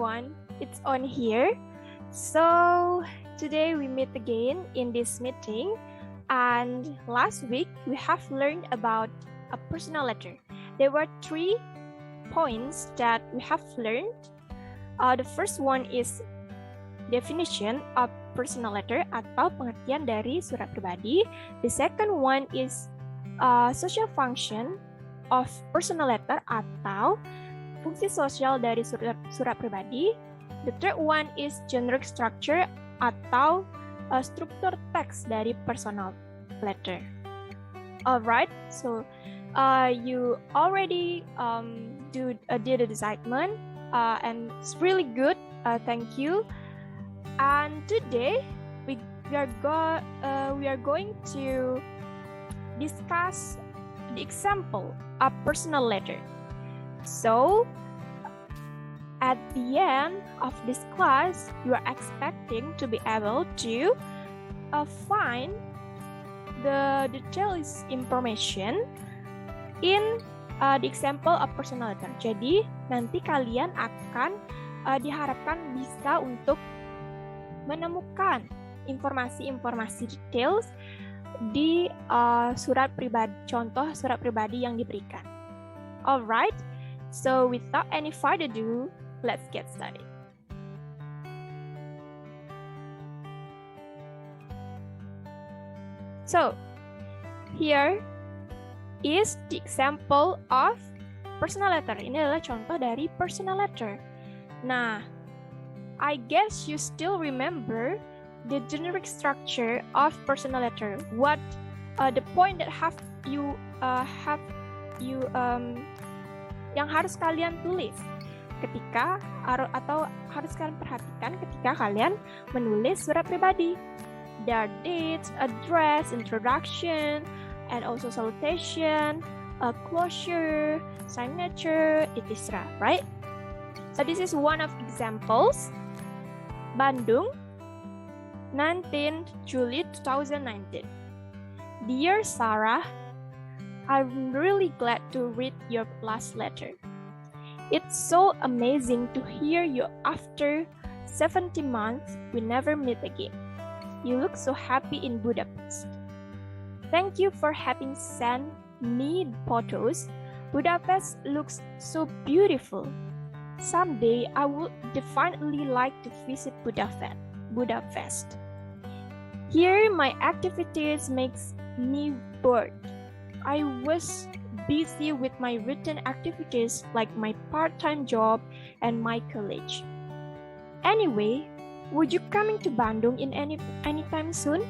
everyone, it's on here. So today we meet again in this meeting, and last week we have learned about a personal letter. There were 3 points that we have learned. The first one is definition of personal letter atau pengertian dari surat pribadi. The second one is social function of personal letter atau fungsi sosial dari surat pribadi. The third one is generic structure atau struktur teks dari personal letter. Alright, so you already did a assignment and it's really good. Thank you. And today we are going to discuss the example of personal letter. So, at the end of this class, you are expecting to be able to find the details information in the example of personal letter. Jadi, nanti kalian akan diharapkan bisa untuk menemukan informasi-informasi details di surat pribadi, contoh surat pribadi yang diberikan. Alright. So without any further ado, let's get started. So here is the example of personal letter. Ini adalah contoh dari personal letter. Nah, I guess you still remember the generic structure of personal letter. What the point that yang harus kalian tulis ketika atau harus kalian perhatikan ketika kalian menulis surat pribadi. There are dates, address, introduction, and also salutation, closure, signature, etc. Right? So this is one of examples. Bandung, 19th July 2019. Dear Sarah, I'm really glad to read your last letter. It's so amazing to hear you after 70 months we never meet again. You look so happy in Budapest. Thank you for having sent me photos. Budapest looks so beautiful. Someday I would definitely like to visit Budapest. Here my activities makes me bored. I was busy with my written activities like my part-time job and my college. Anyway, would you coming to Bandung in anytime soon?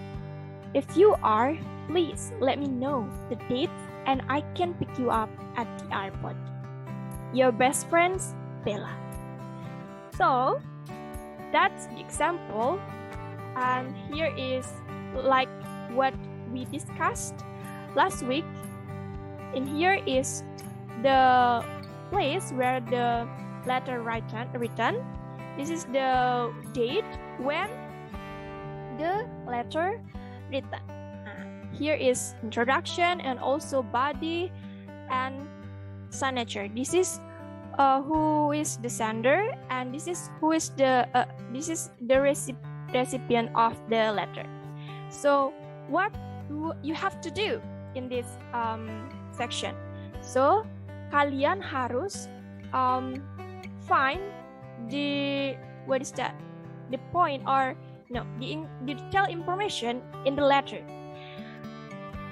If you are, please let me know the dates and I can pick you up at the airport. Your best friends, Bella. So, that's the example, and here is like what we discussed last week. In here is the place where the letter written. This is the date when the letter written. Here is introduction and also body and signature. This is who is the sender, and this is who is the recipient of the letter. So what do you have to do in this section? So kalian harus find the point or the detailed information in the letter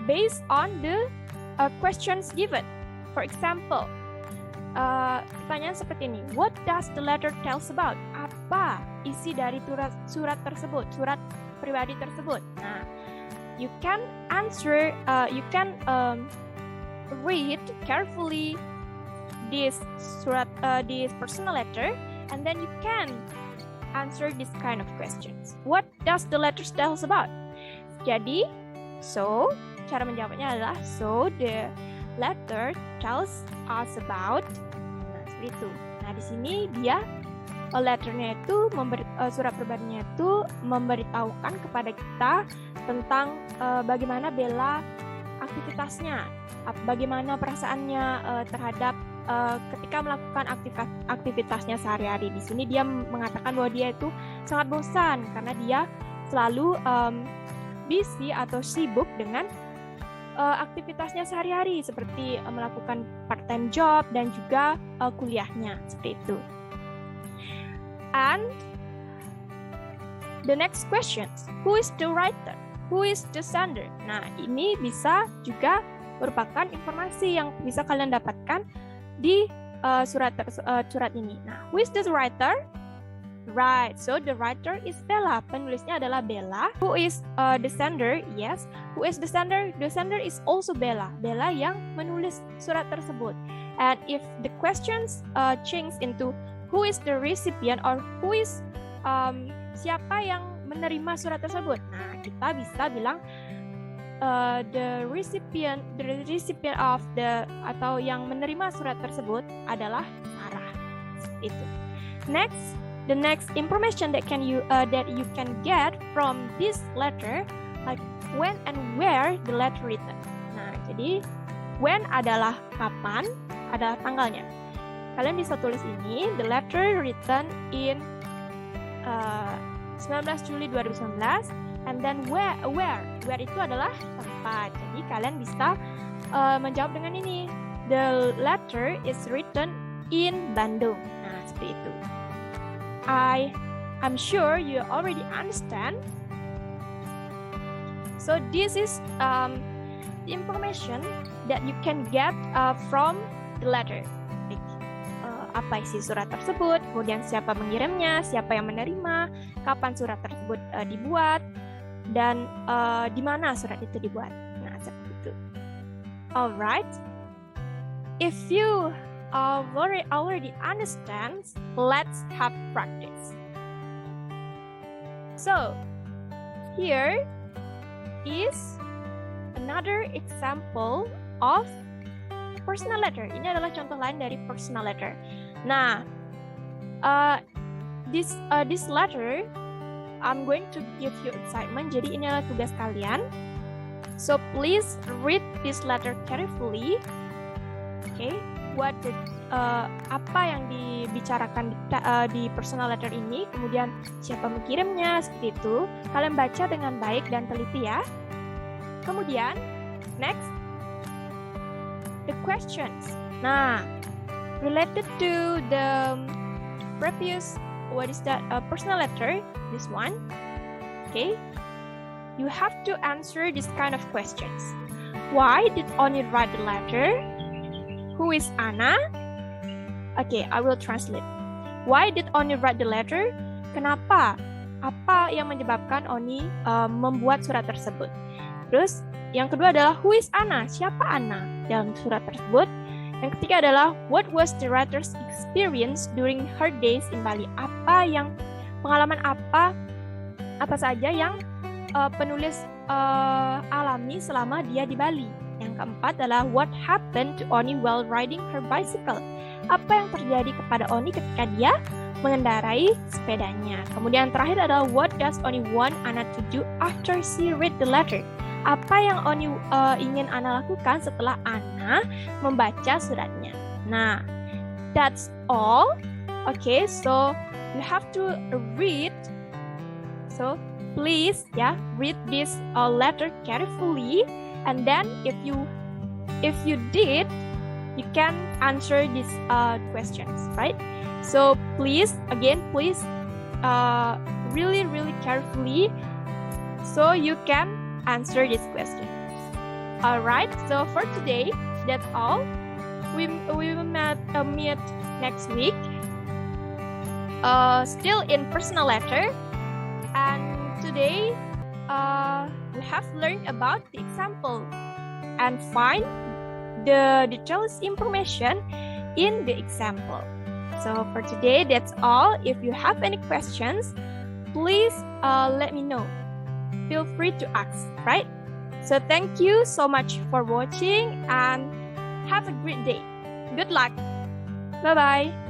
based on the questions given. For example, pertanyaan seperti ini. What does the letter tells about? Apa isi dari surat tersebut, surat pribadi tersebut? Nah, you can answer. You can read carefully this personal letter, and then you can answer this kind of questions. What does the letter tells about? Jadi, so cara menjawabnya adalah the letter tells us about. Nah, seperti itu. Nah, di sini dia letternya itu surat pribadinya itu memberitahukan kepada kita tentang bagaimana Bella aktivitasnya, bagaimana perasaannya terhadap ketika melakukan aktivitasnya sehari-hari. Di sini dia mengatakan bahwa dia itu sangat bosan karena dia selalu busy atau sibuk dengan aktivitasnya sehari-hari seperti melakukan part-time job dan juga kuliahnya seperti itu. And the next question, who is the writer? Who is the sender? Nah, ini bisa juga merupakan informasi yang bisa kalian dapatkan di surat ini. Nah, who is the writer? Right, so the writer is Bella. Penulisnya adalah Bella. Who is the sender? Yes. Who is the sender? The sender is also Bella. Bella yang menulis surat tersebut. And if the questions change into who is the recipient or who is siapa yang menerima surat tersebut? Nah, kita bisa bilang the recipient of the atau yang menerima surat tersebut adalah Sarah. Itu. Next, the next information that you can get from this letter, like when and where the letter written. Nah, jadi when adalah kapan, adalah tanggalnya. Kalian bisa tulis ini, the letter written in 19 Juli 2019, and then where itu adalah tempat. Jadi kalian bisa menjawab dengan ini, the letter is written in Bandung. Nah, seperti itu. I'm sure you already understand. So this is the information that you can get from the letter. Apa isi surat tersebut, kemudian siapa mengirimnya, siapa yang menerima, kapan surat tersebut dibuat, dan di mana surat itu dibuat. Nah, seperti itu. Alright. If you already understand, let's have practice. So, here is another example of personal letter. Ini adalah contoh lain dari personal letter. Nah, this letter, I'm going to give you assignment. Jadi ini adalah tugas kalian. So please read this letter carefully. Okay, apa yang dibicarakan di personal letter ini, kemudian siapa mengirimnya, seperti itu. Kalian baca dengan baik dan teliti ya. Kemudian, next, the questions. Nah, related to the previous, personal letter, this one, okay, you have to answer this kind of questions. Why did Oni write the letter? Who is Anna? Okay, I will translate. Why did Oni write the letter? Kenapa? Apa yang menyebabkan Oni membuat surat tersebut? Terus, yang kedua adalah who is Anna? Siapa Anna dalam surat tersebut? Yang ketiga adalah what was the writer's experience during her days in Bali? Pengalaman apa saja yang penulis alami selama dia di Bali? Yang keempat adalah what happened to Oni while riding her bicycle? Apa yang terjadi kepada Oni ketika dia mengendarai sepedanya? Kemudian terakhir adalah what does Oni want Anna to do after she read the letter? Apa yang Oni ingin Anna lakukan setelah Anna membaca suratnya? Nah, that's all. Okay, so you have to read. So please, read this letter carefully, and then if you did, you can answer these questions, right? So please, really carefully, so you can answer this question. Alright, so for today, that's all. We will meet next week. Still in personal letter, and today we have learned about the example and find the details information in the example. So for today, that's all. If you have any questions, please let me know. Feel free to ask, right? So thank you so much for watching and have a great day. Good luck. Bye-bye.